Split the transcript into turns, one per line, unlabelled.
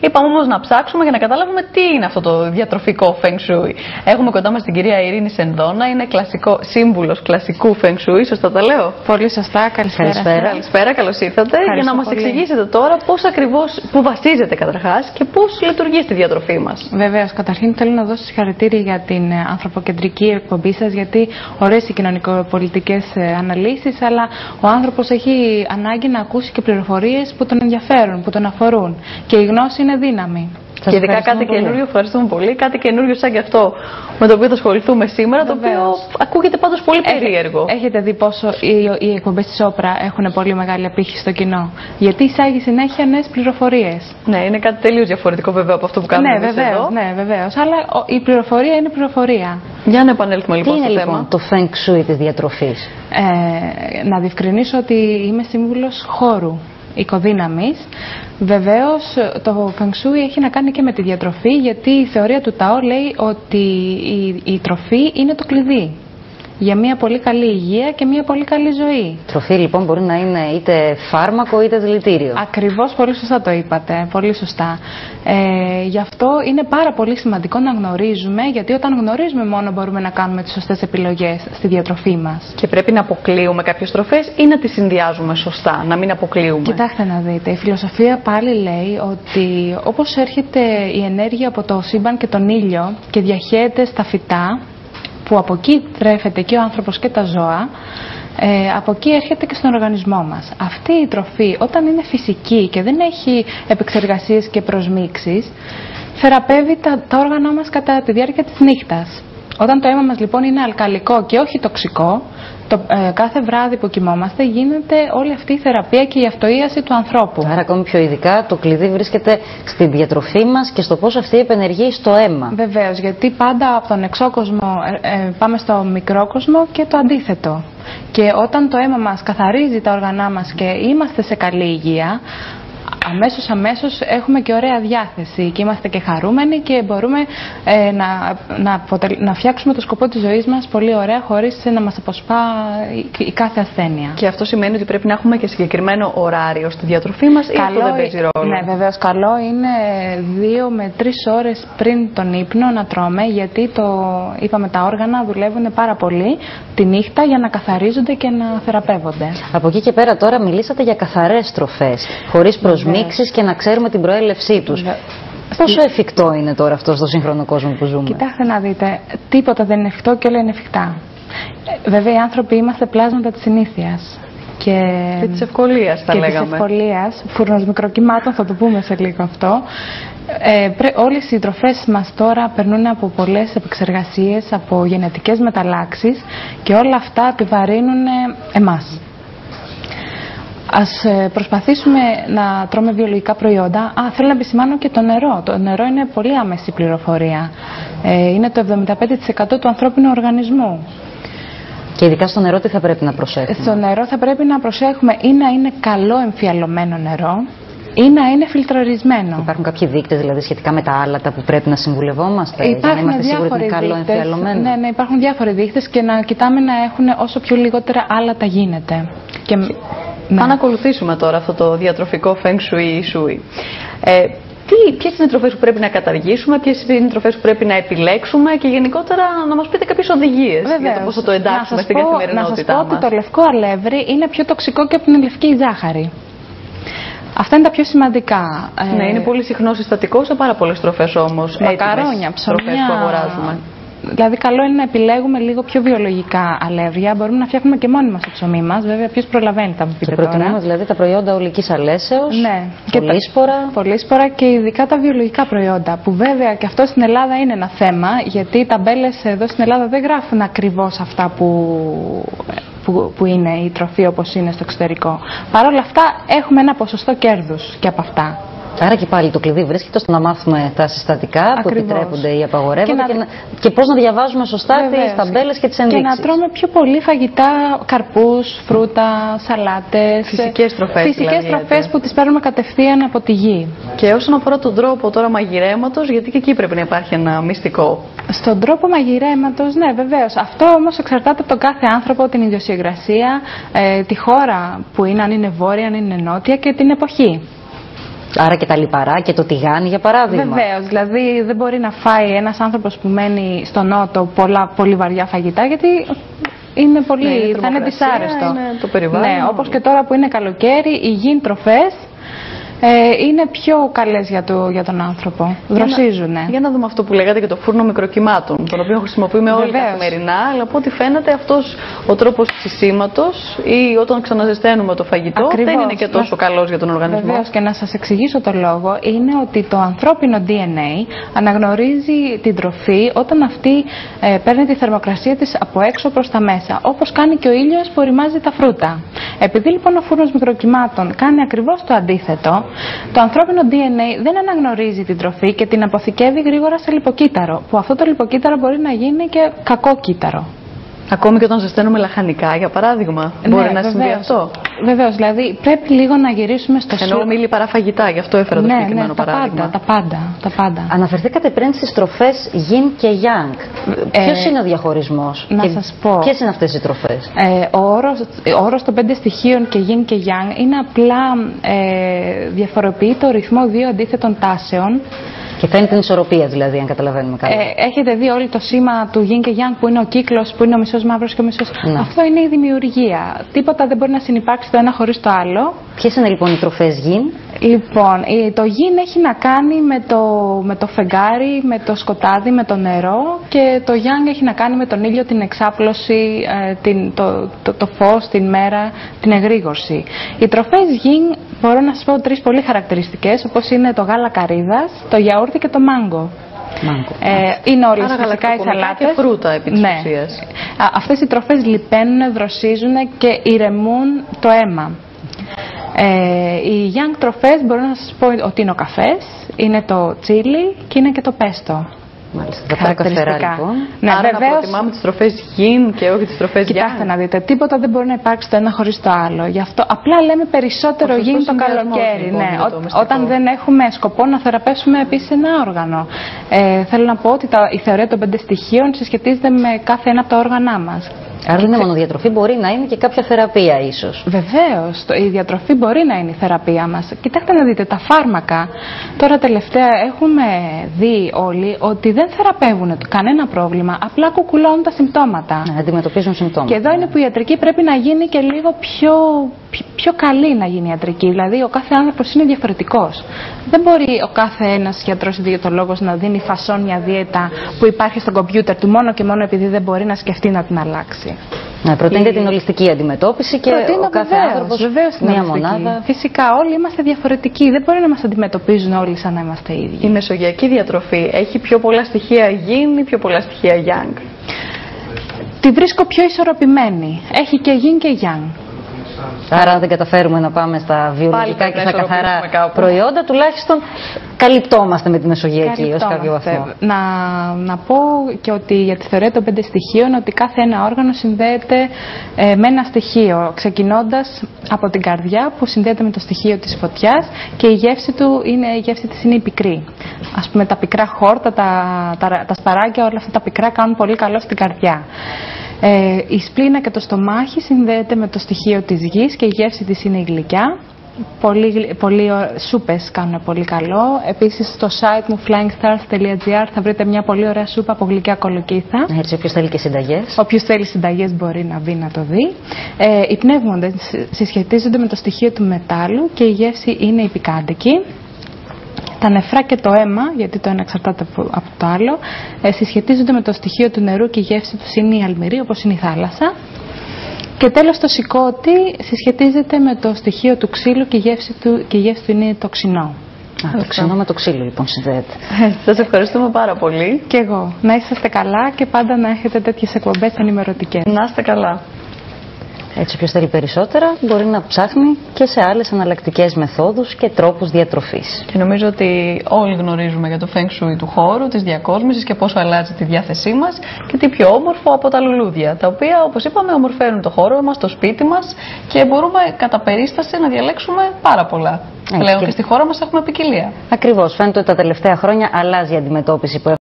Είπαμε όμως να ψάξουμε για να καταλάβουμε τι είναι αυτό το διατροφικό Feng Shui. Έχουμε κοντά μας την κυρία Ειρήνη Σενδόνα, είναι σύμβουλος κλασικού Feng Shui, σωστά τα λέω?
Πολύ σωστά, καλησπέρα.
Καλησπέρα, καλώς ήρθατε. Για να μας εξηγήσετε τώρα πώς ακριβώς, πού βασίζεται καταρχάς και πώς λειτουργεί στη διατροφή μας.
Βεβαίως, καταρχήν θέλω να δώσω συγχαρητήρια για την ανθρωποκεντρική εκπομπή σας, γιατί ωραίες οι κοινωνικοπολιτικές αναλύσεις, αλλά ο άνθρωπος έχει ανάγκη να ακούσει και πληροφορίες που τον ενδιαφέρουν, που τον αφορούν. Και η γνώση είναι δύναμη.
Και ειδικά κάτι καινούριο, ευχαριστούμε πολύ, κάτι καινούριο σαν και αυτό με το οποίο θα ασχοληθούμε σήμερα, το οποίο ακούγεται πάντως πολύ περίεργο.
Έχετε δει πόσο οι εκπομπές της Όπρα έχουν πολύ μεγάλη απήχηση στο κοινό? Γιατί εισάγει συνέχεια νέες πληροφορίες.
Ναι, είναι κάτι τελείως διαφορετικό βέβαια από αυτό που κάνουμε εμείς εδώ.
Ναι, βεβαίως, αλλά η πληροφορία είναι πληροφορία.
Για να επανέλθουμε λοιπόν στο θέμα.
Τι είναι λοιπόν το Feng Shui της διατροφής?
Να διευκρινίσω ότι είμαι σύμβουλος χώρου, οικοδύναμης. Βεβαίως το Feng Shui έχει να κάνει και με τη διατροφή, γιατί η θεωρία του Ταό λέει ότι η τροφή είναι το κλειδί για μια πολύ καλή υγεία και μια πολύ καλή ζωή.
Τροφή λοιπόν μπορεί να είναι είτε φάρμακο είτε δηλητήριο.
Ακριβώς, πολύ σωστά το είπατε, πολύ σωστά. Γι' αυτό είναι πάρα πολύ σημαντικό να γνωρίζουμε, γιατί όταν γνωρίζουμε μόνο μπορούμε να κάνουμε τις σωστές επιλογές στη διατροφή μας.
Και πρέπει να αποκλείουμε κάποιες τροφές ή να τις συνδυάζουμε σωστά, να μην αποκλείουμε?
Κοιτάξτε να δείτε, η φιλοσοφία πάλι λέει ότι όπως έρχεται η ενέργεια από το σύμπαν και τον ήλιο και διαχέεται στα φυτά, που από εκεί τρέφεται και ο άνθρωπος και τα ζώα, από εκεί έρχεται και στον οργανισμό μας. Αυτή η τροφή, όταν είναι φυσική και δεν έχει επεξεργασίες και προσμίξεις, θεραπεύει τα όργανα μας κατά τη διάρκεια της νύχτας. Όταν το αίμα μας λοιπόν είναι αλκαλικό και όχι τοξικό, κάθε βράδυ που κοιμόμαστε γίνεται όλη αυτή η θεραπεία και η αυτοίαση του ανθρώπου.
Άρα ακόμη πιο ειδικά το κλειδί βρίσκεται στη διατροφή μας και στο πώς αυτή επενεργεί στο αίμα.
Βεβαίως, γιατί πάντα από τον εξώκοσμο πάμε στο μικρόκοσμο και το αντίθετο. Και όταν το αίμα μας καθαρίζει τα όργανά μας και είμαστε σε καλή υγεία, αμέσως έχουμε και ωραία διάθεση και είμαστε και χαρούμενοι και μπορούμε να φτιάξουμε το σκοπό της ζωής μας πολύ ωραία, χωρίς να μας αποσπά η κάθε ασθένεια.
Και αυτό σημαίνει ότι πρέπει να έχουμε και συγκεκριμένο ωράριο στη διατροφή μας, ή αυτό δεν παίζει ρόλο?
Ναι, βεβαίως, καλό είναι 2 με 3 ώρες πριν τον ύπνο να τρώμε, γιατί είπαμε τα όργανα δουλεύουν πάρα πολύ τη νύχτα για να καθαρίζονται και να θεραπεύονται.
Από εκεί και πέρα τώρα μιλήσατε για καθαρές τροφές, χωρίς προσμίξεις και να ξέρουμε την προέλευσή τους. Πόσο εφικτό είναι τώρα αυτό στο σύγχρονο κόσμο που ζούμε?
Κοιτάξτε να δείτε, τίποτα δεν είναι εφικτό και όλα είναι εφικτά. Βέβαια οι άνθρωποι είμαστε πλάσματα της συνήθειας. Και
της ευκολίας θα λέγαμε.
Και της ευκολίας, φούρνος μικροκυμάτων, θα το πούμε σε λίγο αυτό. Όλες οι τροφές μας τώρα περνούν από πολλές επεξεργασίες, από γενετικές μεταλλάξεις και όλα αυτά επιβαρύνουν εμάς. Ας προσπαθήσουμε να τρώμε βιολογικά προϊόντα. Θέλω να επισημάνω και το νερό. Το νερό είναι πολύ άμεση πληροφορία. Είναι το 75% του ανθρώπινου οργανισμού.
Και ειδικά στο νερό τι θα πρέπει να προσέχουμε?
Στο νερό θα πρέπει να προσέχουμε ή να είναι καλό εμφιαλωμένο νερό ή να είναι φιλτραρισμένο.
Υπάρχουν κάποιοι δείκτες δηλαδή σχετικά με τα άλατα που πρέπει να συμβουλευόμαστε για να είμαστε σίγουροι ότι είναι καλό εμφιαλωμένο?
Ναι, υπάρχουν διάφοροι δείκτες και να κοιτάμε να έχουν όσο πιο λιγότερα άλατα γίνεται.
Αν ακολουθήσουμε τώρα αυτό το διατροφικό Feng Shui, ποιες είναι οι τροφές που πρέπει να καταργήσουμε, ποιες είναι οι τροφές που πρέπει να επιλέξουμε και γενικότερα να μας πείτε κάποιες οδηγίες για το πώς θα το εντάξουμε στην καθημερινότητά μας.
Να σας πω ότι το λευκό αλεύρι είναι πιο τοξικό και από την λευκή ζάχαρη. Αυτά είναι τα πιο σημαντικά.
Ναι, είναι πολύ συχνό συστατικό σε πάρα πολλές τροφές όμως.
Μακαρόνια, ψωμιά,
τροφές που αγοράζουμε.
Δηλαδή, καλό είναι να επιλέγουμε λίγο πιο βιολογικά αλεύρια. Μπορούμε να φτιάχνουμε και μόνοι μας το ψωμί μας. Βέβαια, ποιος προλαβαίνει, θα μου πείτε τώρα.
Προτιμούμε δηλαδή τα προϊόντα ολικής αλέσεως,
ναι,
πολύσπορα
και ειδικά τα βιολογικά προϊόντα. Που βέβαια και αυτό στην Ελλάδα είναι ένα θέμα, γιατί οι ταμπέλες εδώ στην Ελλάδα δεν γράφουν ακριβώς αυτά που είναι η τροφή όπως είναι στο εξωτερικό. Παρ' όλα αυτά, έχουμε ένα ποσοστό κέρδους και από αυτά.
Άρα και πάλι το κλειδί βρίσκεται στο να μάθουμε τα συστατικά που επιτρέπονται ή απαγορεύονται και πώς να διαβάζουμε σωστά τις ταμπέλες και τις ενδείξεις.
Και να τρώμε πιο πολύ φαγητά, καρπούς, φρούτα, σαλάτες.
Φυσικές τροφές
που τις παίρνουμε κατευθείαν από τη γη.
Και όσον αφορά τον τρόπο τώρα μαγειρέματος, γιατί και εκεί πρέπει να υπάρχει ένα μυστικό?
Στον τρόπο μαγειρέματος, ναι, βεβαίως. Αυτό όμως εξαρτάται από τον κάθε άνθρωπο, την ιδιοσυγκρασία, τη χώρα που είναι, αν είναι βόρεια, αν είναι νότια και την εποχή.
Άρα και τα λιπαρά και το τηγάνι, για παράδειγμα.
Βεβαίως, δηλαδή δεν μπορεί να φάει ένας άνθρωπος που μένει στο νότο πολύ βαριά φαγητά, γιατί είναι πολύ, θα είναι δυσάρεστο.
Είναι το περιβάλλον.
Ναι, όπως και τώρα που είναι καλοκαίρι, οι υγιείς τροφές είναι πιο καλές για τον άνθρωπο. Δροσίζουνε.
Για να δούμε αυτό που λέγατε και το φούρνο μικροκυμάτων, τον οποίο χρησιμοποιούμε όλοι καθημερινά, αλλά από ό,τι φαίνεται αυτός ο τρόπος ψησίματος ή όταν ξαναζεσταίνουμε το φαγητό δεν είναι και τόσο καλός για τον οργανισμό.
Βεβαίως, και να σας εξηγήσω το λόγο είναι ότι το ανθρώπινο DNA αναγνωρίζει την τροφή όταν αυτή παίρνει τη θερμοκρασία της από έξω προς τα μέσα, όπως κάνει και ο ήλιος που οριμάζει τα φρούτα. Επειδή λοιπόν ο φούρνος μικροκυμάτων κάνει ακριβώς το αντίθετο, το ανθρώπινο DNA δεν αναγνωρίζει την τροφή και την αποθηκεύει γρήγορα σε λιποκύτταρο, που αυτό το λιποκύτταρο μπορεί να γίνει και κακό κύτταρο.
Ακόμη και όταν ζεσταίνουμε λαχανικά, για παράδειγμα, μπορεί να συμβεί αυτό.
Βεβαίως, δηλαδή πρέπει λίγο να γυρίσουμε στο σούπ.
Ενώ μη λιπαρά φαγητά, γι' αυτό έφερα το συγκεκριμένο παράδειγμα.
Τα πάντα.
Αναφερθήκατε πριν στις τροφές Yin και Yang. Ποιος είναι ο διαχωρισμός?
Να σας πω.
Ποιες είναι αυτές οι τροφές?
Ο όρος των 5 στοιχείων και Yin και Yang είναι απλά διαφοροποιεί το ρυθμό δύο αντίθετων τάσεων.
Και φαίνει την ισορροπία, δηλαδή, αν καταλαβαίνουμε καλά.
Έχετε δει όλοι το σήμα του Yin και Yang που είναι ο κύκλος, που είναι ο μισός μαύρος και ο μισός. Ναι. Αυτό είναι η δημιουργία. Τίποτα δεν μπορεί να συνυπάρξει το ένα χωρίς το άλλο.
Ποιες είναι λοιπόν οι τροφές Yin?
Λοιπόν, το Yin έχει να κάνει με το φεγγάρι, με το σκοτάδι, με το νερό, και το Yang έχει να κάνει με τον ήλιο, την εξάπλωση, το φως, την μέρα, την εγρήγορση. Οι τροφές Yin μπορώ να σας πω 3 πολύ χαρακτηριστικές, όπως είναι το γάλα καρύδας, το γιαούρτι και το μάγκο. Είναι όλες φυσικά οι σαλάτες
και φρούτα επί της ουσίας.
Αυτές οι τροφές λιπαίνουν, δροσίζουν και ηρεμούν το αίμα. Οι Yang τροφές μπορώ να σας πω ότι είναι ο καφές, είναι το τσίλι και είναι και το πέστο.
Μάλιστα, τα καφερά λοιπόν.
Ναι, άρα βεβαίως, να προτιμάμε τις τροφές Yin και όχι τις τροφές Yang.
Κοιτάξτε να δείτε, τίποτα δεν μπορεί να υπάρξει το ένα χωρίς το άλλο. Γι' αυτό απλά λέμε περισσότερο Yin το καλοκαίρι.
Λοιπόν,
ναι, όταν δεν έχουμε σκοπό να θεραπεύσουμε επίσης ένα όργανο. Θέλω να πω ότι η θεωρία των 5 στοιχείων συσχετίζεται με κάθε ένα από τα όργανά μας.
Άρα δεν είναι μόνο διατροφή, μπορεί να είναι και κάποια θεραπεία ίσως.
Βεβαίως, η διατροφή μπορεί να είναι η θεραπεία μας. Κοιτάξτε να δείτε, τα φάρμακα τώρα τελευταία έχουμε δει όλοι ότι δεν θεραπεύουν κανένα πρόβλημα, απλά κουκουλώνουν τα συμπτώματα.
Να αντιμετωπίζουν συμπτώματα.
Και εδώ είναι που η ιατρική πρέπει να γίνει και λίγο πιο καλή να γίνει η ιατρική. Δηλαδή ο κάθε άνθρωπος είναι διαφορετικός. Δεν μπορεί ο κάθε ένας γιατρός ή διαιτολόγος να δίνει φασόν μια δίαιτα που υπάρχει στο κομπιούτερ του μόνο και μόνο επειδή δεν μπορεί να σκεφτεί να την αλλάξει.
Να προτείνετε την ολιστική αντιμετώπιση και ο κάθε άνθρωπος μια μονάδα.
Φυσικά όλοι είμαστε διαφορετικοί. Δεν μπορεί να μας αντιμετωπίζουν όλοι σαν να είμαστε ίδιοι.
Η μεσογειακή διατροφή έχει πιο πολλά στοιχεία Yin ή πιο πολλά στοιχεία Yang?
Τη βρίσκω πιο ισορροπημένη. Έχει και Yin και Yang.
Άρα αν δεν καταφέρουμε να πάμε στα βιολογικά και στα καθαρά προϊόντα, τουλάχιστον καλυπτόμαστε με τη μεσογειακή ως κάποιο βαθμό.
Να πω και ότι για τη θεωρία των 5 στοιχείων ότι κάθε ένα όργανο συνδέεται με ένα στοιχείο, ξεκινώντας από την καρδιά που συνδέεται με το στοιχείο της φωτιάς και η γεύση της είναι η πικρή. Ας πούμε τα πικρά χόρτα, τα σπαράκια, όλα αυτά τα πικρά κάνουν πολύ καλό στην καρδιά. Η σπλήνα και το στομάχι συνδέεται με το στοιχείο της γης και η γεύση της είναι η γλυκιά. Πολλοί σούπες κάνουν πολύ καλό. Επίσης στο site μου flyingstars.gr θα βρείτε μια πολύ ωραία σούπα από γλυκιά κολοκύθα.
Έτσι, όποιος θέλει και συνταγές.
Όποιος θέλει συνταγές μπορεί να μπει να το δει. Οι πνεύμοντες συσχετίζονται με το στοιχείο του μετάλλου και η γεύση είναι η πικάντικη. Τα νεφρά και το αίμα, γιατί το ένα εξαρτάται από το άλλο, συσχετίζονται με το στοιχείο του νερού και η γεύση τους είναι η αλμυρή, όπως είναι η θάλασσα. Και τέλος το σηκώτη συσχετίζεται με το στοιχείο του ξύλου και η γεύση του είναι το ξινό.
Το ξινό με το ξύλο λοιπόν συνδέεται.
Σας ευχαριστούμε πάρα πολύ.
Και εγώ. Να είσαστε καλά και πάντα να έχετε τέτοιες εκπομπές ενημερωτικές.
Να είστε καλά.
Έτσι, όποιος θέλει περισσότερα μπορεί να ψάχνει και σε άλλες εναλλακτικές μεθόδους και τρόπους διατροφής.
Και νομίζω ότι όλοι γνωρίζουμε για το Feng Shui του χώρου, της διακόσμησης και πόσο αλλάζει τη διάθεσή μας και τι πιο όμορφο από τα λουλούδια, τα οποία όπως είπαμε ομορφαίνουν το χώρο μας, το σπίτι μας και μπορούμε κατά περίσταση να διαλέξουμε πάρα πολλά. Πλέον και στη χώρα μας έχουμε ποικιλία.
Ακριβώς, φαίνεται ότι τα τελευταία χρόνια αλλάζει η αντιμετώπιση που